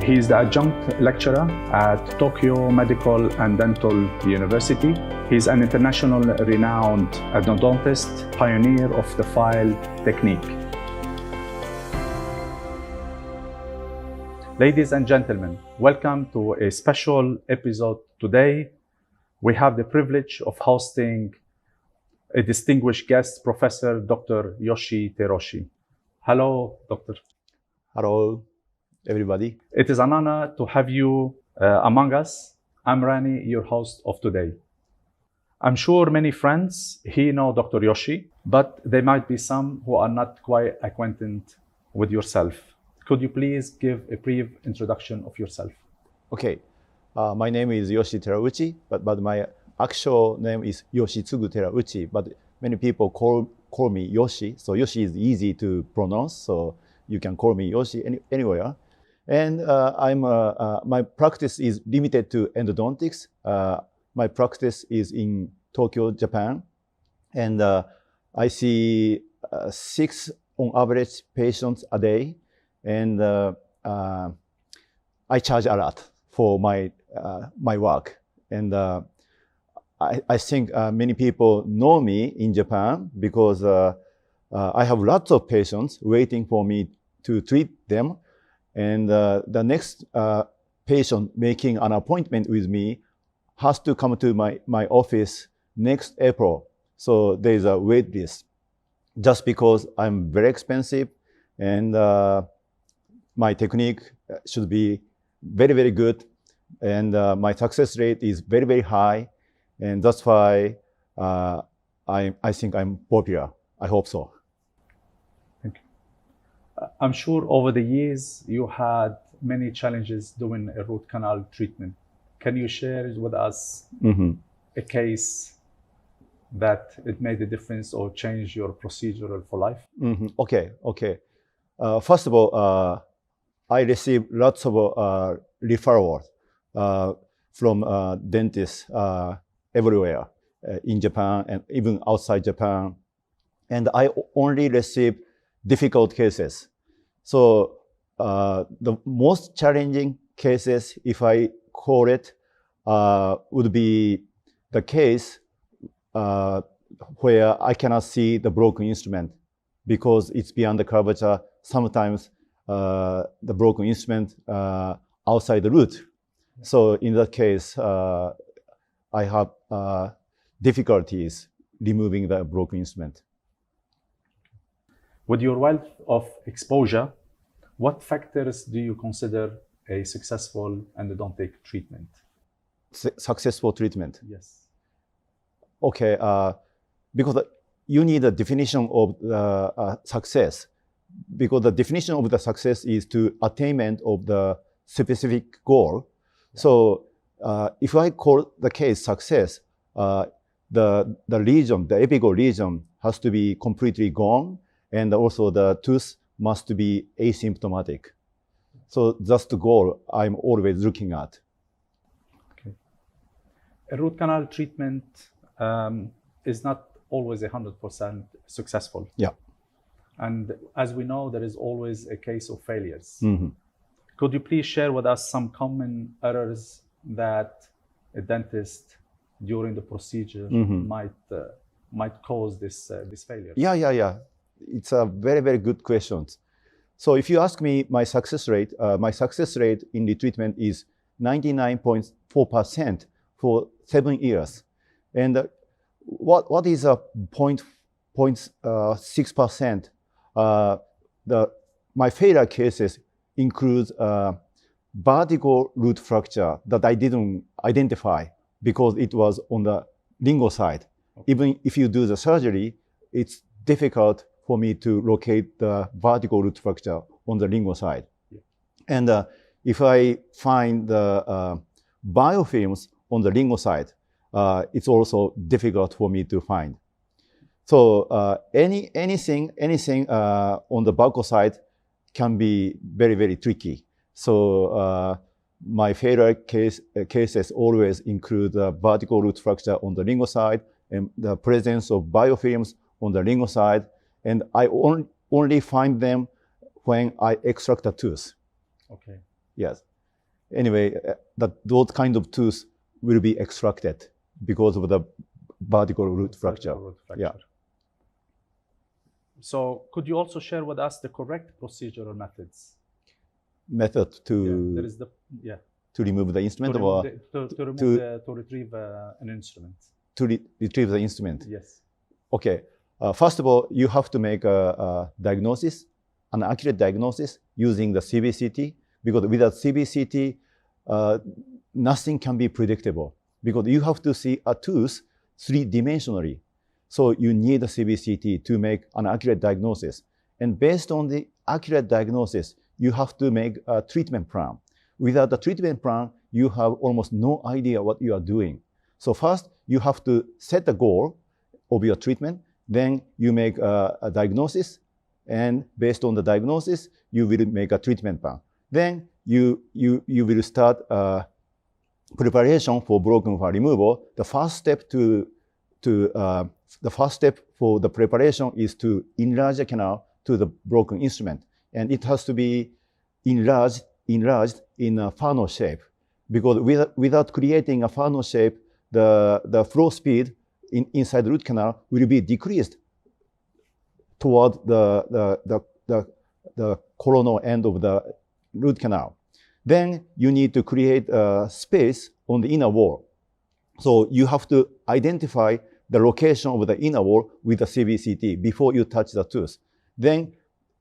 He is the adjunct lecturer at Tokyo Medical and Dental University. He is an international renowned endodontist, pioneer of the file technique. Ladies and gentlemen, welcome to a special episode today. We have the privilege of hosting a distinguished guest, Professor Dr. Yoshi Terauchi. Hello, Doctor. Hello, everybody. It is an honor to have you among us. I'm Rani, your host of today. I'm sure many friends here know Dr. Yoshi, but there might be some who are not quite acquainted with yourself. Could you please give a brief introduction of yourself? Okay, my name is Yoshi Terauchi, but my actual name is Yoshitsugu Terauchi, but many people call me Yoshi, so Yoshi is easy to pronounce, so you can call me Yoshi anywhere. And my practice is limited to endodontics. My practice is in Tokyo, Japan, and I see 6 on average patients a day, and I charge a lot for my work. And I think many people know me in Japan because I have lots of patients waiting for me to treat them. And the next patient making an appointment with me has to come to my office next April. So there's a wait list just because I'm very expensive and my technique should be very, very good. And my success rate is very, very high. And that's why I think I'm popular. I hope so. Thank you. I'm sure over the years you had many challenges doing a root canal treatment. Can you share with us a case that it made a difference or changed your procedure for life? Okay. First of all, I received lots of referrals from dentists everywhere in Japan and even outside Japan. And I only received difficult cases. So the most challenging cases, if I call it, would be the case where I cannot see the broken instrument because it's beyond the curvature. Sometimes the broken instrument outside the root. So in that case, I have difficulties removing the broken instrument. With your wealth of exposure, what factors do you consider a successful endodontic treatment? Successful treatment? Yes. Okay, because you need a definition of the success. Because the definition of the success is to attainment of the specific goal. Yeah. So if I call the case success, the region, the apical region has to be completely gone, and also the tooth must be asymptomatic. So that's the goal I'm always looking at. Okay. A root canal treatment is not always 100% successful. Yeah. And as we know, there is always a case of failures. Could you please share with us some common errors that a dentist during the procedure might cause this failure? Yeah. It's a very, very good question. So if you ask me my success rate in the treatment is 99.4% for 7 years. And what is a 0.6%? My failure cases include vertical root fracture that I didn't identify because it was on the lingual side. Okay. Even if you do the surgery, it's difficult for me to locate the vertical root fracture on the lingual side. Yeah. And if I find the biofilms on the lingual side, it's also difficult for me to find. So anything on the buccal side can be very, very tricky. So my failure cases always include the vertical root fracture on the lingual side and the presence of biofilms on the lingual side. And I only find them when I extract a tooth. Okay. Yes. anyway, those kind of tooth will be extracted because of the vertical root fracture. Vertical root fracture. Yeah. So could you also share with us the correct procedural methods? Method to There is the to remove the instrument to or retrieve an instrument. to retrieve the instrument. Yes. Okay. First of all, you have to make a diagnosis, an accurate diagnosis using the CBCT, because without CBCT, nothing can be predictable, because you have to see a tooth three-dimensionally. So you need a CBCT to make an accurate diagnosis. And based on the accurate diagnosis, you have to make a treatment plan. Without the treatment plan, you have almost no idea what you are doing. So first, you have to set a goal of your treatment. Then you make a diagnosis. And based on the diagnosis, you will make a treatment plan. Then you will start preparation for broken file removal. The first step for the preparation is to enlarge the canal to the broken instrument, and it has to be enlarged in a funnel shape, because without creating a funnel shape, the flow speed inside the root canal will be decreased toward the coronal end of the root canal. Then you need to create a space on the inner wall. So you have to identify the location of the inner wall with the CBCT before you touch the tooth. Then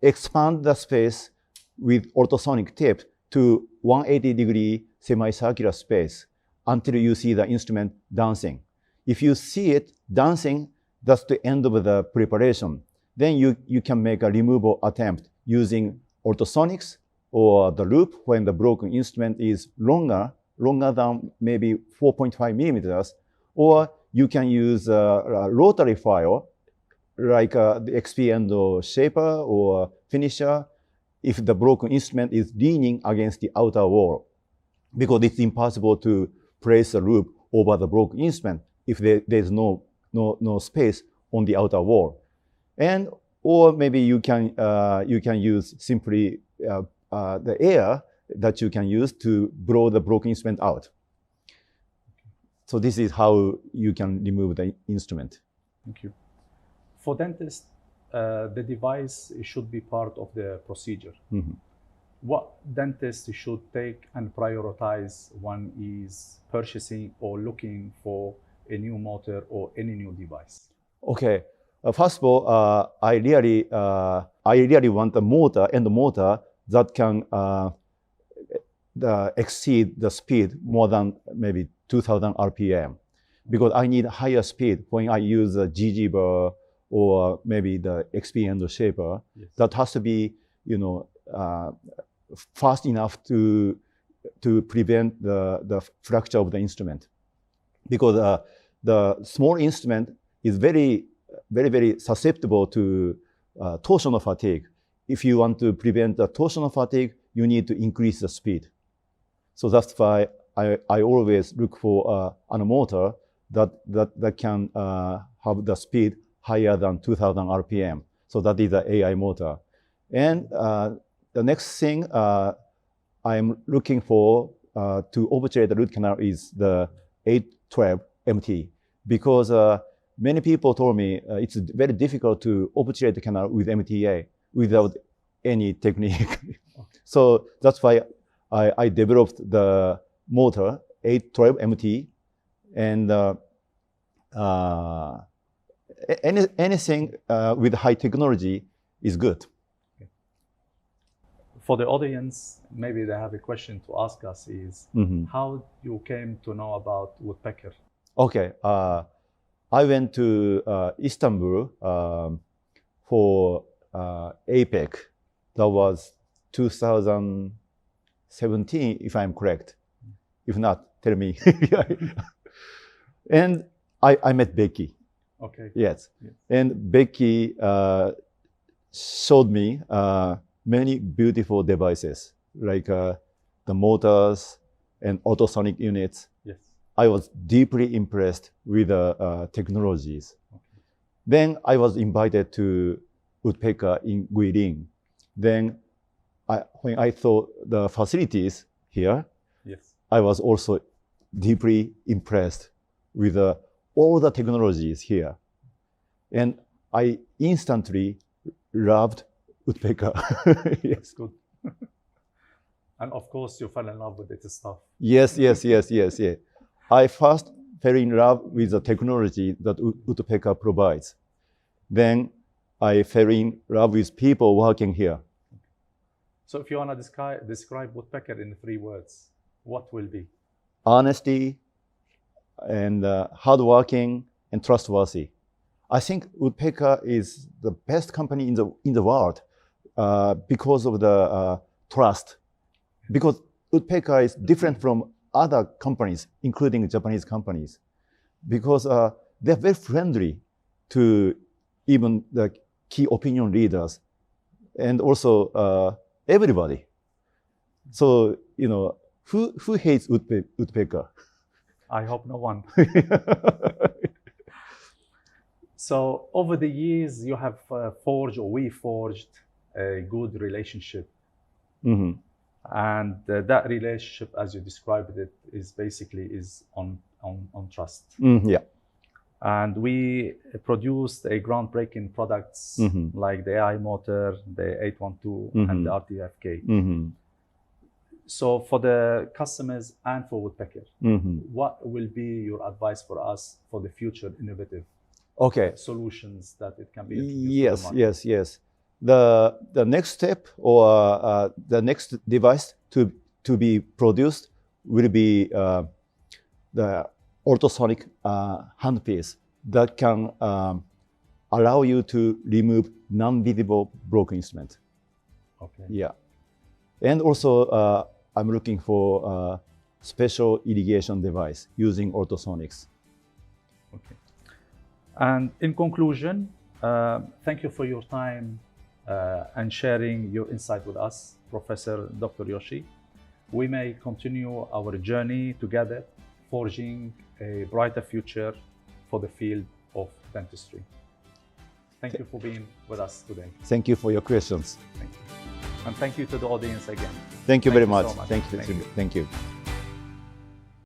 expand the space with ultrasonic tape to 180-degree semicircular space until you see the instrument dancing. If you see it dancing, that's the end of the preparation. Then you can make a removal attempt using ultrasonics or the loop when the broken instrument is longer than maybe 4.5 millimeters, or you can use a rotary file like the XP endo shaper or finisher if the broken instrument is leaning against the outer wall, because it's impossible to place a loop over the broken instrument if there's no space on the outer wall. And or maybe you can use simply the air that you can use to blow the broken instrument out. So this is how you can remove the instrument. Thank you. For dentists, the device should be part of the procedure. Mm-hmm. What dentist should take and prioritize when is purchasing or looking for a new motor or any new device? Okay. First of all, I really want a motor that can exceed the speed more than maybe 2,000 RPM, because I need higher speed when I use a GG bar or maybe the XP endo shaper. Yes. That has to be, fast enough to prevent the fracture of the instrument, because the small instrument is very, very, very susceptible to torsional fatigue. If you want to prevent the torsional fatigue, you need to increase the speed. So that's why I always look for a motor that can have the speed higher than 2,000 RPM. So that is the AI motor. And the next thing I'm looking for to operate the root canal is the 812 MT, because many people told me it's very difficult to operate the canal with MTA without any technique. So that's why I developed the motor 812 MT, and anything with high technology is good. Okay. For the audience, maybe they have a question to ask us is, how you came to know about woodpecker? Okay. I went to Istanbul for APEC. That was 2017, if I'm correct. If not, tell me. And I met Becky. Okay. Yes. And Becky showed me many beautiful devices, like the motors and ultrasonic units. Yes. I was deeply impressed with the technologies. Okay. Then I was invited to Woodpecker in Guilin. Then when I saw the facilities here, I was also deeply impressed with all the technologies here. And I instantly loved woodpecker. Yes. Good. And of course, you fell in love with its stuff. Yes. I first fell in love with the technology that woodpecker provides. Then I fell in love with people working here. So if you want to describe woodpecker in 3 words, what will be? Honesty and hardworking and trustworthy. I think woodpecker is the best company in the world because of the trust. Because woodpecker is different from other companies, including Japanese companies, because they're very friendly to even the key opinion leaders and also everybody. So, you know, who hates woodpecker? I hope no one. So over the years, you have we forged a good relationship. Mm-hmm. And that relationship, as you described it, is basically on trust. Yeah. And we produced a groundbreaking products like the AI motor, the 812, and the RTFK. So for the customers and for woodpecker, what will be your advice for us for the future innovative solutions that it can be introduced to the market? Yes. The next step or the next device to be produced will be the ultrasonic handpiece that can allow you to remove non-visible broken instrument. Okay. Yeah. And also I'm looking for special irrigation device using ultrasonics. Okay. And in conclusion, thank you for your time and sharing your insight with us, Professor Dr. Yoshi. We may continue our journey together, forging a brighter future for the field of dentistry. Thank you for being with us today. Thank you for your questions. Thank you. And thank you to the audience again. Thank you very much. So much. Thank you.